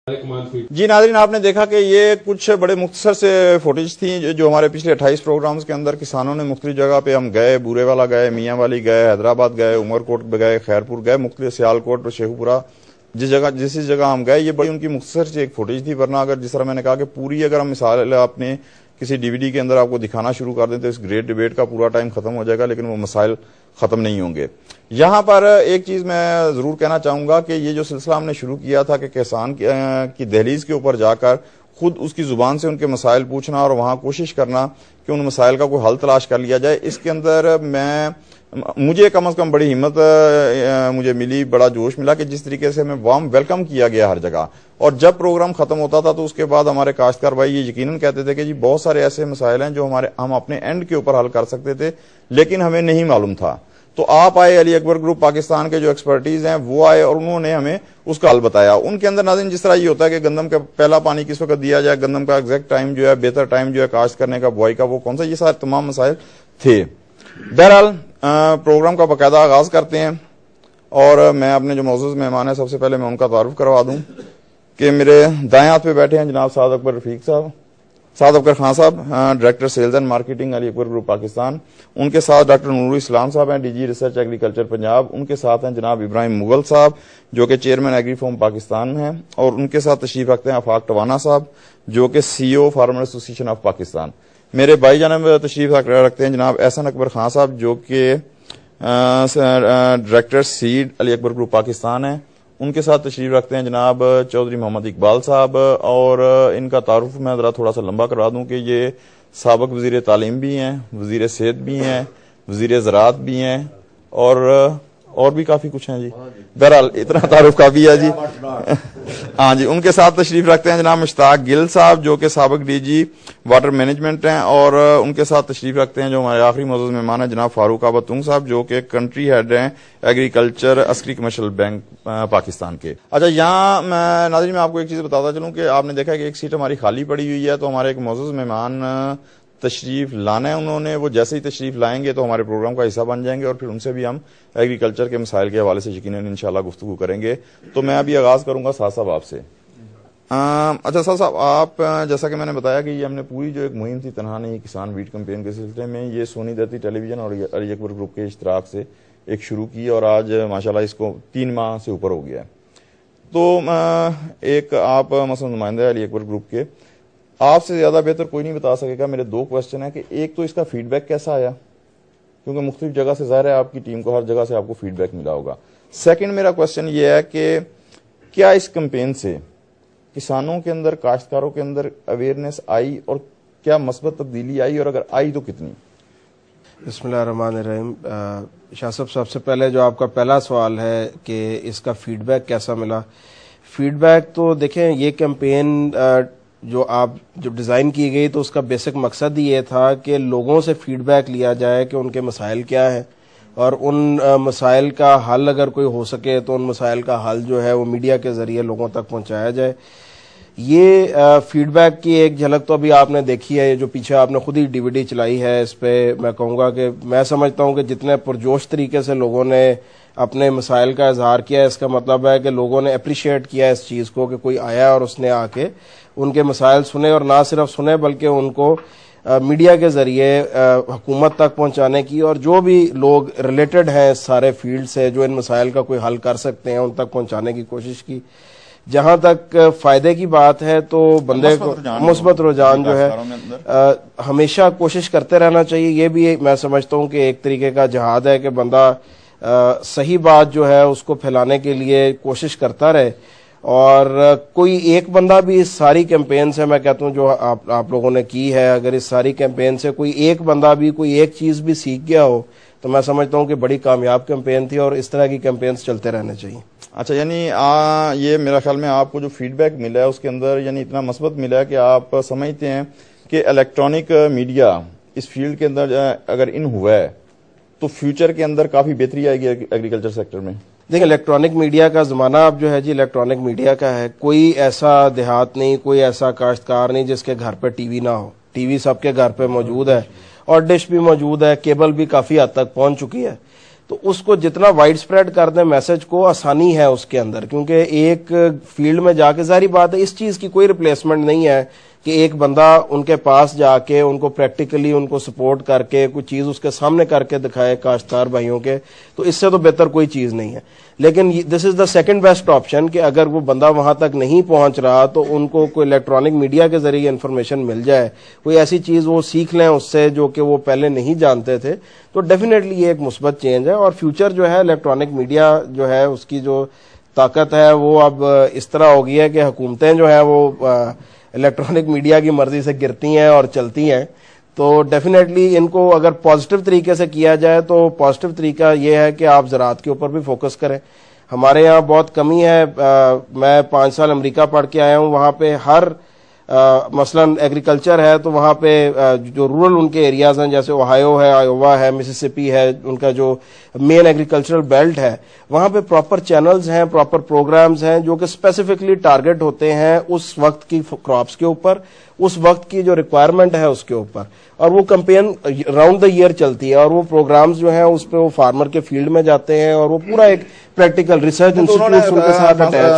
جی ناظرین، آپ نے دیکھا کہ یہ کچھ بڑے مختصر سے فوٹیج تھیں جو ہمارے پچھلے 28 پروگرامز کے اندر کسانوں نے مختلف جگہ پہ ہم گئے، بورے والا گئے، میاں والی گئے، حیدرآباد گئے، عمرکوٹ گئے، خیرپور گئے، مختلف سیالکوٹ، شیخوپورہ، جس جگہ ہم گئے، یہ بڑی ان کی مختصر سے ایک فوٹیج تھی. ورنہ اگر جس طرح میں نے کہا کہ پوری اگر ہم مثال اپنے کسی ڈی وی ڈی کے اندر آپ کو دکھانا شروع کر دیں تو اس گریٹ ڈیبیٹ کا پورا ٹائم ختم ہو جائے گا، لیکن وہ مسائل ختم نہیں ہوں گے. یہاں پر ایک چیز میں ضرور کہنا چاہوں گا کہ یہ جو سلسلہ ہم نے شروع کیا تھا کہ کسان کی دہلیز کے اوپر جا کر خود اس کی زبان سے ان کے مسائل پوچھنا اور وہاں کوشش کرنا کہ ان مسائل کا کوئی حل تلاش کر لیا جائے، اس کے اندر مجھے کم از کم بڑی ہمت مجھے ملی، بڑا جوش ملا کہ جس طریقے سے میں وارم ویلکم کیا گیا ہر جگہ. اور جب پروگرام ختم ہوتا تھا تو اس کے بعد ہمارے کاشتکار بھائی یہ یقیناً کہتے تھے کہ جی بہت سارے ایسے مسائل ہیں جو ہم اپنے اینڈ کے اوپر حل کر سکتے تھے لیکن ہمیں نہیں معلوم تھا. تو آپ آئے، علی اکبر گروپ پاکستان کے جو ایکسپرٹیز ہیں وہ آئے اور انہوں نے ہمیں اس کا حل بتایا. ان کے اندر ناظرین جس طرح یہ ہوتا ہے کہ گندم کا پہلا پانی کس وقت دیا جائے، گندم کا ایگزیکٹ ٹائم جو ہے، بہتر ٹائم جو ہے کاشت کرنے کا، بوائی کا وہ کون سا، یہ سارے تمام مسائل تھے. بہرحال پروگرام کا باقاعدہ آغاز کرتے ہیں اور میں اپنے جو معزز مہمان ہیں سب سے پہلے میں ان کا تعارف کروا دوں کہ میرے دائیں ہاتھ پہ بیٹھے ہیں جناب سعد اکبر رفیق صاحب، سعد Akbar Khan sahab, director sales and marketing Ali Akbar group Pakistan. ان کے ساتھ ڈاکٹر نور اسلام صاحب ہیں، D G research agriculture Punjab. ان کے ساتھ ہیں جناب ابراہیم مغل صاحب جو کہ چیئرمین ایگری فارم پاکستان ہیں، اور ان کے ساتھ تشریف رکھتے ہیں آفاق ٹوانا صاحب جو کہ سی او فارمر ایسوسیشن آف پاکستان. میرے بھائی جانب تشریف رکھتے ہیں جناب احسن اکبر خان صاحب جو کہ ڈائریکٹر سیڈ علی اکبر گروپ پاکستان ہیں. ان کے ساتھ تشریف رکھتے ہیں جناب چودھری محمد اقبال صاحب، اور ان کا تعارف میں ذرا تھوڑا سا لمبا کروا دوں کہ یہ سابق وزیر تعلیم بھی ہیں، وزیر صحت بھی ہیں، وزیر زراعت بھی ہیں، اور بھی کافی کچھ ہیں. جی بہرحال اتنا تعارف کافی ہے. جی ہاں جی، ان کے ساتھ تشریف رکھتے ہیں جناب مشتاق گل صاحب جو کہ سابق ڈی جی واٹر مینجمنٹ ہیں، اور ان کے ساتھ تشریف رکھتے ہیں جو ہمارے آخری معزز مہمان ہیں جناب فاروق آباد تنگ صاحب جو کہ کنٹری ہیڈ ہیں ایگریکلچر عسکری کمرشل بینک پاکستان کے. اچھا، یہاں میں ناظرین میں آپ کو ایک چیز بتاتا چلوں کہ آپ نے دیکھا کہ ایک سیٹ ہماری خالی پڑی ہوئی ہے، تو ہمارے ایک معزز مہمان تشریف لانا ہے انہوں نے، وہ جیسے ہی تشریف لائیں گے تو ہمارے پروگرام کا حصہ بن جائیں گے اور پھر ان سے بھی ہم ایگریکلچر کے مسائل کے حوالے سے یقیناً انشاءاللہ گفتگو کریں گے. تو میں ابھی آغاز کروں گا سعد صاحب آپ سے. اچھا سعد صاحب، آپ جیسا کہ میں نے بتایا کہ یہ ہم نے پوری جو ایک مہم تھی تنہا نہیں کسان ویٹ کمپین کے سلسلے میں، یہ سونی دتی ٹیلی ویژن اور علی اکبر گروپ کے اشتراک سے ایک شروع کی اور آج ماشاءاللہ اس کو 3 ماہ سے اوپر ہو گیا ہے. تو ایک آپ مثلا نمائندہ علی اکبر گروپ کے، آپ سے زیادہ بہتر کوئی نہیں بتا سکے گا. میرے 2 کوشچن ہیں کہ ایک تو اس کا فیڈ بیک کیسا آیا، کیونکہ مختلف جگہ سے ظاہر ہے آپ کی ٹیم کو ہر جگہ سے آپ کو فیڈ بیک ملا ہوگا. سیکنڈ میرا کوشچن یہ ہے کہ کیا اس کمپین سے کسانوں کے اندر، کاشتکاروں کے اندر اویئرنیس آئی اور کیا مثبت تبدیلی آئی، اور اگر آئی تو کتنی؟ بسم اللہ الرحمن الرحیم. شاہ صاحب، سب سے پہلے جو آپ کا پہلا سوال ہے کہ اس کا فیڈ بیک کیسا ملا، فیڈ بیک تو دیکھیں یہ کیمپین جو ڈیزائن کی گئی تو اس کا بیسک مقصد یہ تھا کہ لوگوں سے فیڈ بیک لیا جائے کہ ان کے مسائل کیا ہیں، اور ان مسائل کا حل اگر کوئی ہو سکے تو ان مسائل کا حل جو ہے وہ میڈیا کے ذریعے لوگوں تک پہنچایا جائے. یہ فیڈ بیک کی ایک جھلک تو ابھی آپ نے دیکھی ہے، جو پیچھے آپ نے خود ہی ڈی وی ڈی چلائی ہے، اس پہ میں کہوں گا کہ میں سمجھتا ہوں کہ جتنے پرجوش طریقے سے لوگوں نے اپنے مسائل کا اظہار کیا ہے، اس کا مطلب ہے کہ لوگوں نے اپریشیٹ کیا اس چیز کو کہ کوئی آیا اور اس نے آ کے ان کے مسائل سنے، اور نہ صرف سنے بلکہ ان کو میڈیا کے ذریعے حکومت تک پہنچانے کی، اور جو بھی لوگ ریلیٹڈ ہیں اس سارے فیلڈ سے جو ان مسائل کا کوئی حل کر سکتے ہیں ان تک پہنچانے کی کوشش کی. جہاں تک فائدے کی بات ہے تو بندے کو مثبت رجحان جو ہے ہمیشہ کوشش کرتے رہنا چاہیے. یہ بھی میں سمجھتا ہوں کہ ایک طریقے کا جہاد ہے کہ بندہ صحیح بات جو ہے اس کو پھیلانے کے لیے کوشش کرتا رہے، اور کوئی ایک بندہ بھی اس ساری کیمپین سے، میں کہتا ہوں جو آپ لوگوں نے کی ہے، اگر اس ساری کیمپین سے کوئی ایک بندہ بھی کوئی ایک چیز بھی سیکھ گیا ہو تو میں سمجھتا ہوں کہ بڑی کامیاب کیمپین تھی، اور اس طرح کی کیمپینز چلتے رہنے چاہیے. اچھا، یعنی یہ میرا خیال میں آپ کو جو فیڈ بیک ملا ہے اس کے اندر یعنی اتنا مثبت ملا ہے کہ آپ سمجھتے ہیں کہ الیکٹرانک میڈیا اس فیلڈ کے اندر اگر ان ہوا ہے تو فیوچر کے اندر کافی بہتری آئے گی ایگریکلچر سیکٹر میں. دیکھیں، الیکٹرانک میڈیا کا زمانہ اب جو ہے جی الیکٹرانک میڈیا کا ہے. کوئی ایسا دیہات نہیں، کوئی ایسا کاشتکار نہیں جس کے گھر پہ ٹی وی نہ ہو. ٹی وی سب کے گھر پہ موجود ہے، اور ڈش بھی موجود ہے، کیبل بھی کافی حد تک پہنچ چکی ہے. تو اس کو جتنا وائڈ سپریڈ کر دیں میسج کو آسانی ہے اس کے اندر، کیونکہ ایک فیلڈ میں جا کے ظاہری بات ہے اس چیز کی کوئی ریپلیسمنٹ نہیں ہے کہ ایک بندہ ان کے پاس جا کے ان کو پریکٹیکلی ان کو سپورٹ کر کے کوئی چیز اس کے سامنے کر کے دکھائے کاشتکار بھائیوں کے، تو اس سے تو بہتر کوئی چیز نہیں ہے. لیکن دس از دا سیکنڈ بیسٹ آپشن کہ اگر وہ بندہ وہاں تک نہیں پہنچ رہا تو ان کو کوئی الیکٹرانک میڈیا کے ذریعے انفارمیشن مل جائے، کوئی ایسی چیز وہ سیکھ لیں اس سے جو کہ وہ پہلے نہیں جانتے تھے، تو ڈیفینیٹلی یہ ایک مثبت چینج ہے. اور فیوچر جو ہے الیکٹرانک میڈیا جو ہے اس کی جو طاقت ہے وہ اب اس طرح ہو گئی ہے کہ حکومتیں جو ہیں وہ الیکٹرانک میڈیا کی مرضی سے گرتی ہیں اور چلتی ہیں. تو ڈیفینیٹلی ان کو اگر پازیٹیو طریقے سے کیا جائے تو پازیٹیو طریقہ یہ ہے کہ آپ زراعت کے اوپر بھی فوکس کریں. ہمارے یہاں بہت کمی ہے، میں 5 سال امریکہ پڑھ کے آیا ہوں، وہاں پہ ہر مثلا ایگریکلچر ہے تو وہاں پہ جو رورل ان کے ایریاز ہیں جیسے اوہایو ہے، آئیووا ہے، مسیسپی ہے، ان کا جو مین ایگریکلچرل بیلٹ ہے وہاں پہ پراپر چینلز ہیں، پراپر پروگرامز ہیں جو کہ اسپیسیفکلی ٹارگٹ ہوتے ہیں اس وقت کی کراپس کے اوپر، اس وقت کی جو ریکوائرمنٹ ہے اس کے اوپر، اور وہ کمپین راؤنڈ دا ایئر چلتی ہے. اور وہ پروگرامز جو ہیں اس پہ وہ فارمر کے فیلڈ میں جاتے ہیں اور وہ پورا ایک پریکٹیکل ریسرچ انسٹیٹیوٹس ان کے ساتھ اٹیچ